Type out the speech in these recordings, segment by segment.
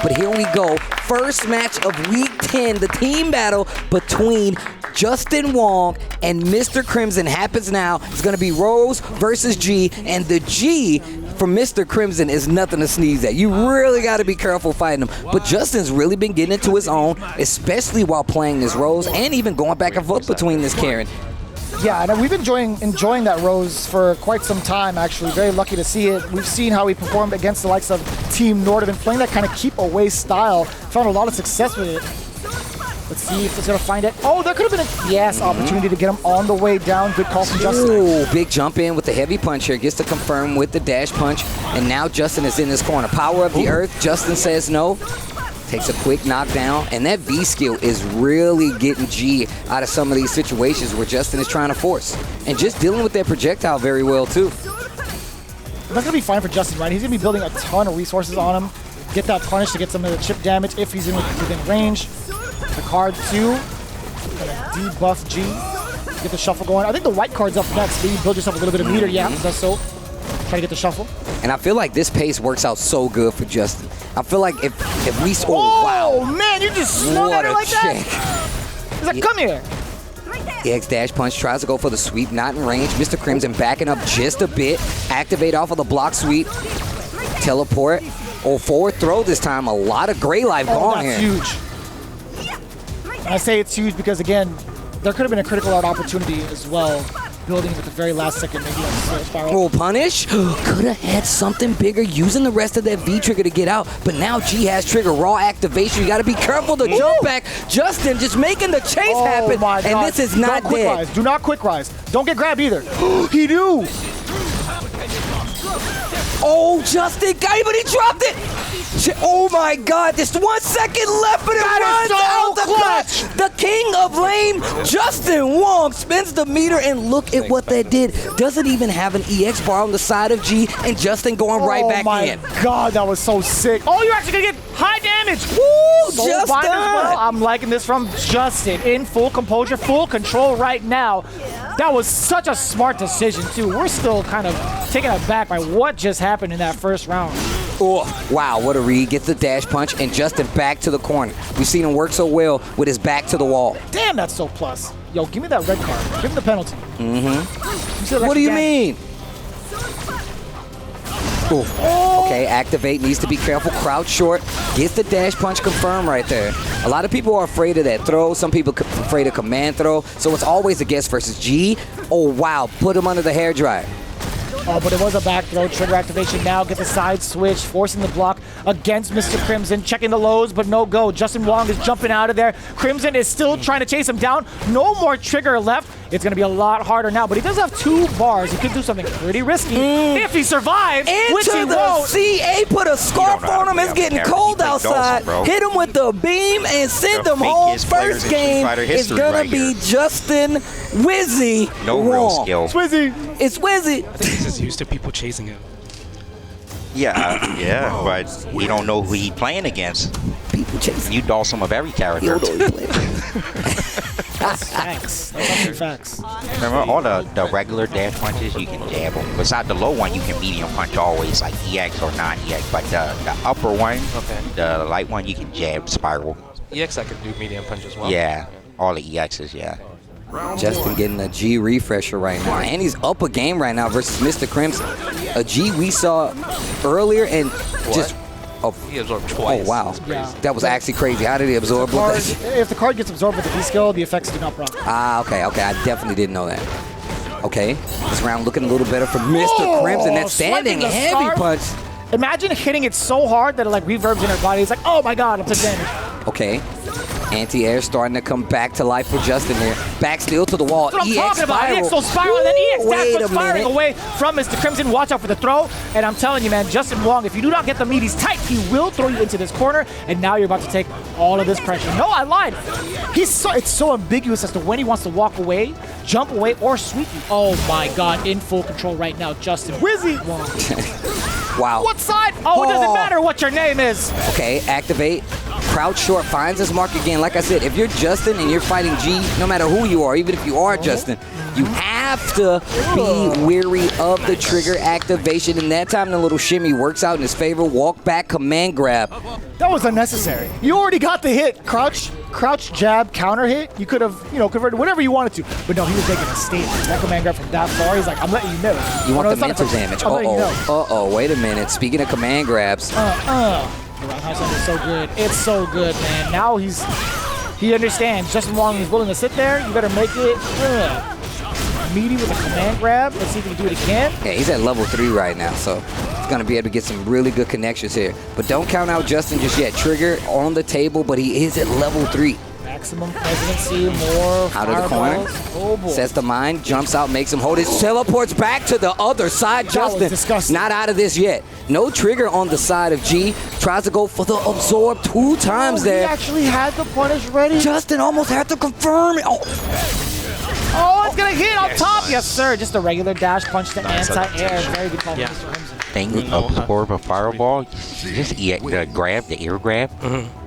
but here we go. First match of Week 10, the team battle between JWong and Mr. Crimson happens now. It's going to be Rose versus G, and the G from Mr. Crimson is nothing to sneeze at. You really got to be careful fighting him. But Justin's really been getting into his own, especially while playing this Rose and even going back and forth between this Karen. Yeah, and we've been enjoying that Rose for quite some time, actually. Very lucky to see it. We've seen how he performed against the likes of Team Nordivan, playing that kind of keep-away style. Found a lot of success with it. Let's see if it's going to find it. Oh, there could have been a opportunity to get him on the way down. Good call from Justin. Ooh, big jump in with the heavy punch here. Gets to confirm with the dash punch. And now Justin is in this corner. Power of the earth. Justin says no. Takes a quick knockdown. And that V skill is really getting G out of some of these situations where Justin is trying to force. And just dealing with that projectile very well, too. That's going to be fine for Justin, right? He's going to be building a ton of resources on him. Get that punish to get some of the chip damage if he's within range. The card 2, gonna debuff G, get the shuffle going. I think the white card's up next, so you build yourself a little bit of meter. Yeah, does so. Try to get the shuffle. And I feel like this pace works out so good for Justin. I feel like if we... Oh, wow. Man, you just snowed at her like that? He's like, come here. EX dash punch, tries to go for the sweep, not in range. Mr. Crimson backing up just a bit. Activate off of the block sweep. Teleport. Oh, forward throw this time. A lot of gray life going here. Huge. I say it's huge because, again, there could have been a critical out opportunity as well, building at the very last second, maybe on the spiral. Oh, punish. Could have had something bigger, using the rest of that V trigger to get out, but now G has trigger raw activation. You got to be careful to jump back. Justin just making the chase happen, my God. And this is not quick dead. Rise. Do not quick rise. Don't get grabbed either. He do. Oh, Justin got it, but he dropped it. Oh my God, there's 1 second left, but it runs out the clutch. The king of lame, Justin Wong, spins the meter, and look at what that did. Doesn't even have an EX bar on the side of G, and Justin going right back in. Oh my God, that was so sick. Oh, you're actually gonna get high damage. Woo, so Justin. Well. I'm liking this from Justin. In full composure, full control right now. That was such a smart decision, too. We're still kind of taken aback by what just happened in that first round. Oh, wow, what a read. Gets the dash punch, and Justin back to the corner. We've seen him work so well with his back to the wall. Damn, that's so plus. Yo, give me that red card. Give him the penalty. What do you mean? Ooh. Oh. Okay, activate, needs to be careful. Crouch short, gets the dash punch confirmed right there. A lot of people are afraid of that throw. Some people are afraid of command throw. So it's always a guess versus G. Oh, wow, put him under the hairdryer. Oh, but it was a back throw. Trigger activation now. Get the side switch, forcing the block against Mr. Crimson. Checking the lows, but no go. Justin Wong is jumping out of there. Crimson is still trying to chase him down. No more trigger left. It's going to be a lot harder now, but he does have 2 bars. He could do something pretty risky if he survives, which he won't. CA put a scarf on him. It's getting cold outside. Hit him with the beam and send him home. First game is going to be Justin Wizzy No real skill. It's Wizzy. It's Wizzy. I think he's just used to people chasing him. Yeah, yeah, but we don't know who he's playing against. People chasing. You doll some of every character. That's facts. That's actually facts. Remember, all the regular dash punches, you can jab them. Besides the low one, you can medium punch always, like EX or non-EX. But the upper one, the light one, you can jab spiral. EX, I could do medium punch as well. Yeah, all the EXs, yeah. Justin getting a G refresher right now, and he's up a game right now versus Mr. Crimson. A G we saw earlier and just... Oh, he absorbed twice. Oh, wow. Yeah. That was actually crazy. How did he absorb both? If the card gets absorbed with the V-skill, the effects do not proc. Okay. I definitely didn't know that. Okay, this round looking a little better for Mr. Crimson. That standing heavy punch. Imagine hitting it so hard that it like reverbs in her body. It's like, oh my God, I'm taking damage. Okay. Anti-air starting to come back to life for Justin here. Back still to the wall. That's what I'm talking about. EX goes spiral, and then EX dash puts firing away from Mr. Crimson. Watch out for the throw. And I'm telling you, man, Justin Wong, if you do not get the meaties tight, he will throw you into this corner. And now you're about to take all of this pressure. No, I lied. It's so ambiguous as to when he wants to walk away, jump away, or sweep you. Oh my God, in full control right now, Justin Wizzy Wong. Wow. What side? Oh, it doesn't matter what your name is. Okay, activate. crouch short, finds his mark again. Like I said, if you're Justin and you're fighting G, no matter who you are, even if you are Justin, you have to be weary of the trigger activation. And that time, the little shimmy works out in his favor. Walk back, command grab. That was unnecessary. You already got the hit. Crouch, jab, counter hit. You could have, converted whatever you wanted to. But no, he was making a statement. That command grab from that far, he's like, I'm letting you know. You want the mental damage. Uh-oh, wait a minute. Speaking of command grabs. The roundhouse under is so good. It's so good, man. Now he understands. Justin Wong is willing to sit there. You better make it meaty with a command grab. Let's see if he can do it again. Yeah, he's at level 3 right now, so he's going to be able to get some really good connections here. But don't count out Justin just yet. Trigger on the table, but he is at level 3. Maximum presidency, more out of the corner. Oh boy. Sets the mind, jumps out, makes him hold it, teleports back to the other side. Justin, disgusting. Not out of this yet. No trigger on the side of G. Tries to go for the absorb 2 times there. He actually had the punish ready. Justin almost had to confirm it. Oh, it's going to hit on top. Yes, sir. Just a regular dash punch to anti-air. Very good call from Mr. Crimson. Thing absorb a fireball, just grab the air grab.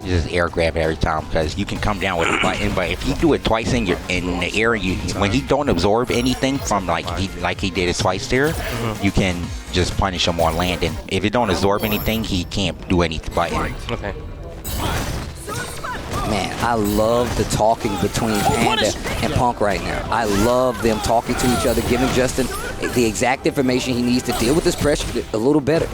Just air grab every time because you can come down with a button, but if you do it twice in the air, when he don't absorb anything from like he did it twice there, you can just punish him on landing. If you don't absorb anything, he can't do anything button. Okay. Man, I love the talking between Panda and Punk right now. I love them talking to each other, giving Justin the exact information he needs to deal with this pressure a little better.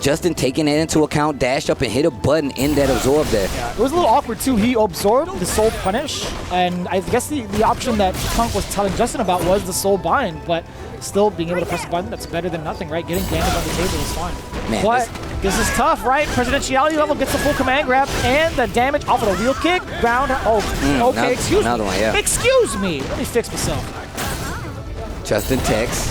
Justin taking that into account, dashed up and hit a button in that absorb there. Yeah, it was a little awkward too. He absorbed the soul punish, and I guess the option that Punk was telling Justin about was the soul bind, but still being able to press the button, that's better than nothing, right? Getting damage on the table is fine. Man, but this is tough, right? Presidentiality level gets the full command grab and the damage off of the wheel kick. Ground. Okay, excuse me. Another one, yeah. Excuse me. Let me fix myself. Justin Tex.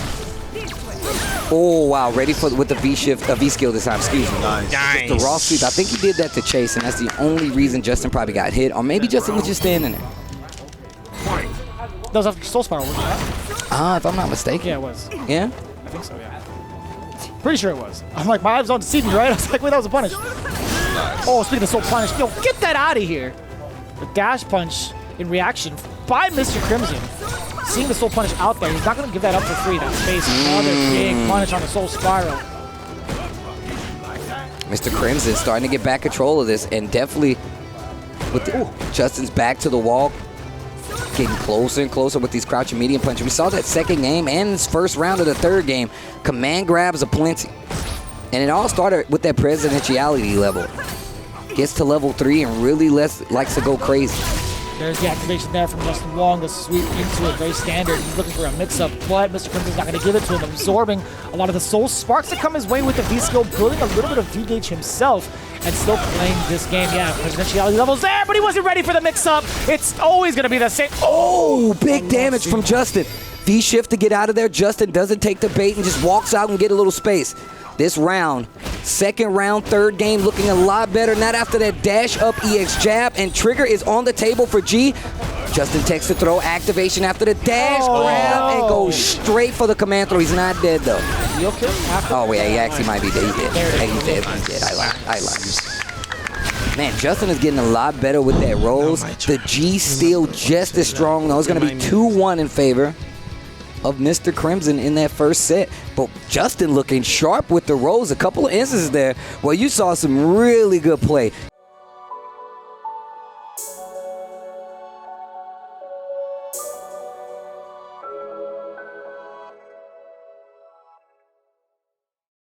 Oh, wow. Ready with the V-shift, V-skill this time. Excuse me. Nice. The raw sweep. I think he did that to Chase, and that's the only reason Justin probably got hit. Or maybe Justin was just standing there. That was a soul spiral, wasn't it? If I'm not mistaken. Yeah, it was. Yeah? I think so, yeah. Pretty sure it was. I'm like, my eyes don't deceive me, right? I was like, wait, that was a punish. Oh, speaking of soul punish, yo, get that out of here. The dash punch in reaction by Mr. Crimson. Seeing the soul punish out there, he's not going to give that up for free. That space, another big punish on the soul spiral. Mr. Crimson starting to get back control of this, and definitely with Justin's back to the wall, getting closer and closer with these crouching medium punches. We saw that second game and his first round of the third game. Command grabs aplenty. And it all started with that presidentiality level. Gets to level 3 and really likes to go crazy. There's the activation there from Justin Wong, the sweep into it, very standard. He's looking for a mix-up, but Mr. Crimson's not going to give it to him, absorbing a lot of the soul sparks that come his way with the V-skill, building a little bit of V-gauge himself, and still playing this game. Yeah, presidentiality level's there, but he wasn't ready for the mix-up. It's always going to be the same. Oh, big damage from Justin. V-shift to get out of there. Justin doesn't take the bait and just walks out and get a little space. This round, second round, third game, looking a lot better. Not after that dash up EX jab, and trigger is on the table for G. Justin takes the throw, activation after the dash grab, and goes straight for the command throw. He's not dead though. You okay? Oh yeah, he actually might be dead. He's dead. He's dead. He's dead. I lied. Man, Justin is getting a lot better with that rolls. The G still just as strong though. It's gonna be 2-1 in favor of Mr. Crimson in that first set. But Justin looking sharp with the rolls. A couple of instances there where you saw some really good play.